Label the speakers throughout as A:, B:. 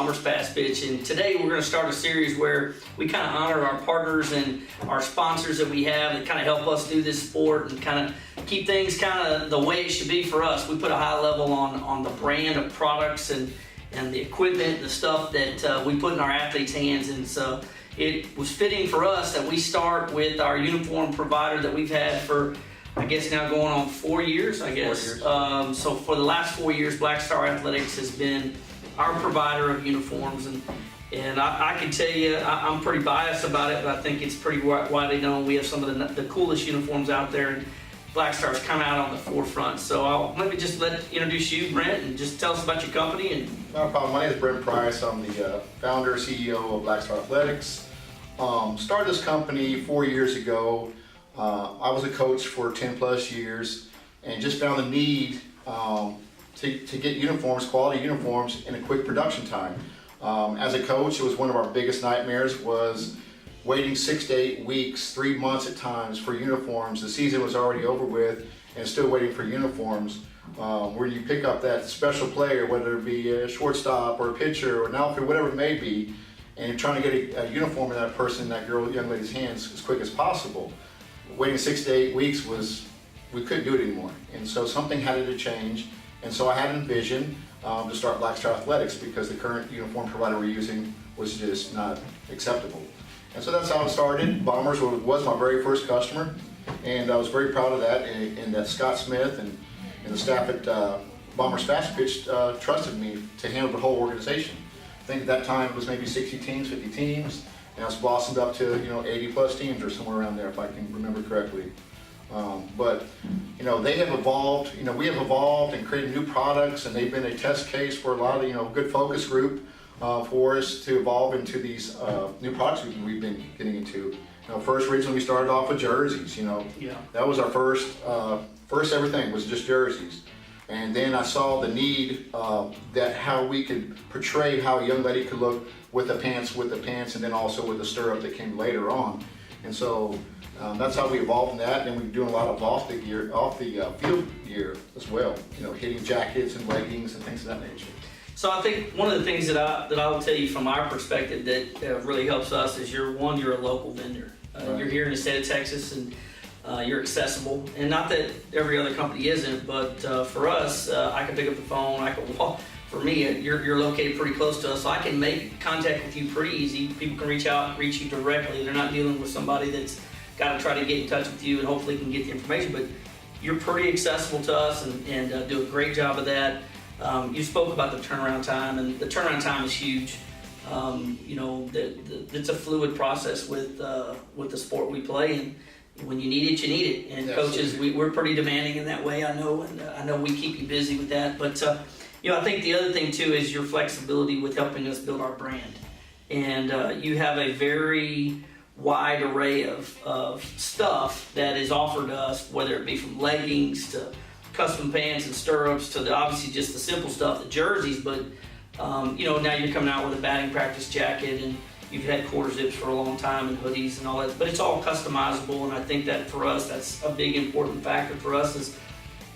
A: Bombers Fastpitch, and today we're going to start a series where we kind of honor our partners and our sponsors that we have that kind of help us do this sport and kind of keep things kind of the way it should be for us. We put a high level on the brand of products and the equipment, the stuff that we put in our athletes' hands, and so it was fitting for us that we start with our uniform provider that we've had for, I guess, now going on 4 years, I guess.
B: 4 years.
A: So for the last 4 years, Black Star Athletics has been our provider of uniforms, and I can tell you, I'm pretty biased about it, but I think it's pretty widely known. We have some of the coolest uniforms out there, and Black Star's come out on the forefront. So I'll maybe just introduce you, Brent, and just tell us about your company. And
B: No problem. My name is Brent Price. I'm the founder, CEO of Black Star Athletics. Started this company 4 years ago. I was a coach for 10 plus years and just found the need to get uniforms, quality uniforms, in a quick production time. As a coach, it was one of our biggest nightmares was waiting 6 to 8 weeks, 3 months at times for uniforms. The season was already over with and still waiting for uniforms. Where you pick up that special player, whether it be a shortstop or a pitcher or an outfield, whatever it may be, and you're trying to get a uniform in that person, that girl, young lady's hands as quick as possible. Waiting 6 to 8 weeks we couldn't do it anymore. And so something had to change. And so I had a vision to start Black Star Athletics because the current uniform provider we're using was just not acceptable. And so that's how it started. Bombers was my very first customer, and I was very proud of that, and that Scott Smith and the staff at Bombers Fastpitch trusted me to handle the whole organization. I think at that time it was maybe 60 teams, 50 teams, and it's blossomed up to 80 plus teams or somewhere around there if I can remember correctly. But they have evolved. We have evolved and created new products, and they've been a test case for a lot of good focus group for us to evolve into these new products we've been getting into. First originally we started off with jerseys.
A: Yeah.
B: That was our first everything was just jerseys. And then I saw the need that how we could portray how a young lady could look with the pants, and then also with the stirrup that came later on. And so that's how we evolved in that. And we're doing a lot of off the field gear as well. Hitting jackets and leggings and things of that nature.
A: so I think one of the things that I will tell you from our perspective that really helps us is you're a local vendor.
B: Right.
A: You're here in the state of Texas, and you're accessible. And not that every other company isn't, but for us, I can pick up the phone, I can walk. For me, you're located pretty close to us, so I can make contact with you pretty easy. People can reach you directly. They're not dealing with somebody that's got to try to get in touch with you and hopefully can get the information. But you're pretty accessible to us and do a great job of that. You spoke about the turnaround time, and the turnaround time is huge. It's a fluid process with the sport we play, and when you need it, you need it. And coaches, we're pretty demanding in that way, I know, and I know we keep you busy with that. But I think the other thing too is your flexibility with helping us build our brand. And you have a very wide array of stuff that is offered to us, whether it be from leggings to custom pants and stirrups to obviously just the simple stuff, the jerseys. But now you're coming out with a batting practice jacket, and you've had quarter zips for a long time and hoodies and all that, but it's all customizable. And I think that for us, that's a big important factor for us is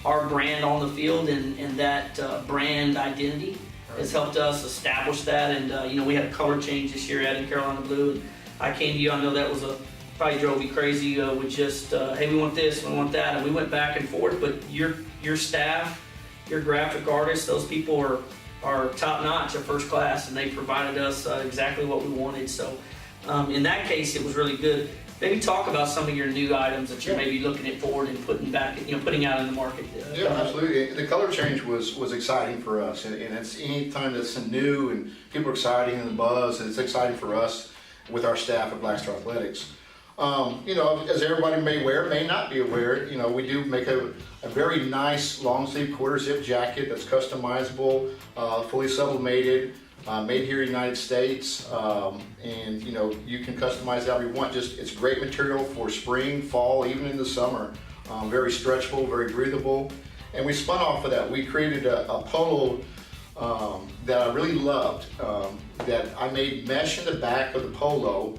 A: our brand on the field, and that brand identity has helped us establish that. And we had a color change this year adding Carolina blue, and I came to you, I know that was probably drove me crazy with just hey, we want this, we want that, and we went back and forth. But your staff, your graphic artists, those people are top notch, are first class, and they provided us exactly what we wanted. So in that case, it was really good. Maybe talk about some of your new items that you're maybe looking at forward and putting out in the market.
B: Yeah, absolutely. The color change was exciting for us, and it's any time that's new and people are exciting and the buzz, it's exciting for us with our staff at Black Star Athletics. As everybody may not be aware, we do make a very nice long sleeve quarter zip jacket that's customizable, fully sublimated, made here in the United States, and you can customize that if you want. It's great material for spring, fall, even in the summer. Very stretchable, very breathable. And we spun off of that. We created a polo that I really loved, that I made mesh in the back of the polo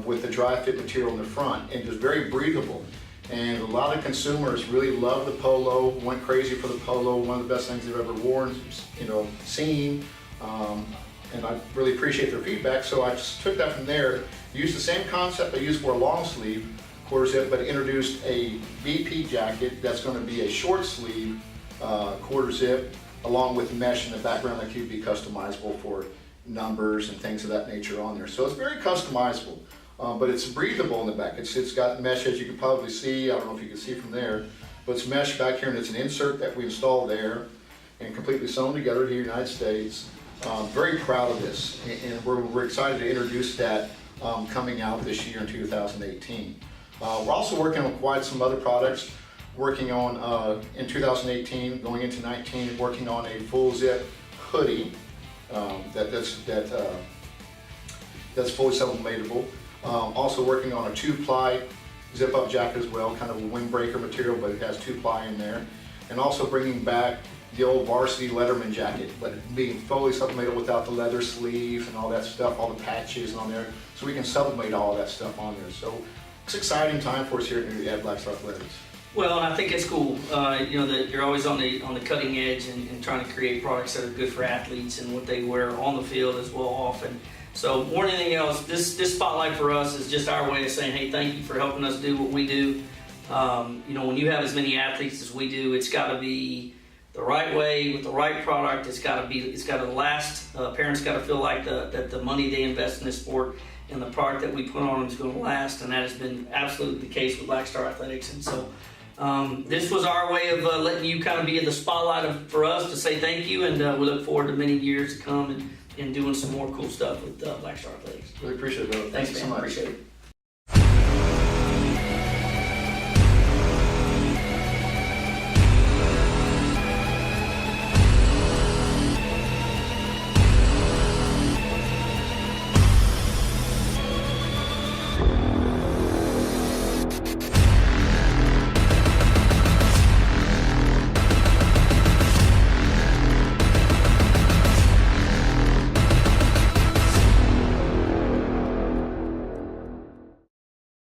B: with the dry fit material in the front, and just very breathable. And a lot of consumers really love the polo, went crazy for the polo, one of the best things they've ever worn, seen. and I really appreciate their feedback. So I just took that from there, used the same concept I used for a long sleeve quarter zip, but introduced a VP jacket that's going to be a short sleeve quarter zip, along with mesh in the background that could be customizable for numbers and things of that nature on there. So it's very customizable, but it's breathable in the back. It's got mesh, as you can probably see. I don't know if you can see from there, but it's mesh back here, and it's an insert that we installed there and completely sewn together here in the United States. Very proud of this, and we're excited to introduce that coming out this year in 2018. We're also working on quite some other products. Working on, in 2018, going into 19, working on a full zip hoodie that's fully sublimatable. Also working on a 2-ply zip up jacket as well, kind of a windbreaker material, but it has 2-ply in there. And also bringing back the old varsity Letterman jacket, but being fully sublimated without the leather sleeves and all that stuff, all the patches on there, so we can sublimate all that stuff on there. So it's an exciting time for us here at Black Star Athletics.
A: Well, and I think it's cool, you know, that you're always on the cutting edge and trying to create products that are good for athletes and what they wear on the field as well often. So more than anything else, this spotlight for us is just our way of saying, hey, thank you for helping us do what we do. You know, when you have as many athletes as we do, it's got to be the right way with the right product. It's got to last. Parents got to feel like that the money they invest in this sport and the product that we put on them is going to last, and that has been absolutely the case with Black Star Athletics. And so this was our way of letting you kind of be in the spotlight for us to say thank you, and we look forward to many years to come and doing some more cool stuff with Black Star Athletics.
B: Really appreciate it, brother.
A: Thanks,
B: Thank you
A: man.
B: so much.
A: Appreciate it.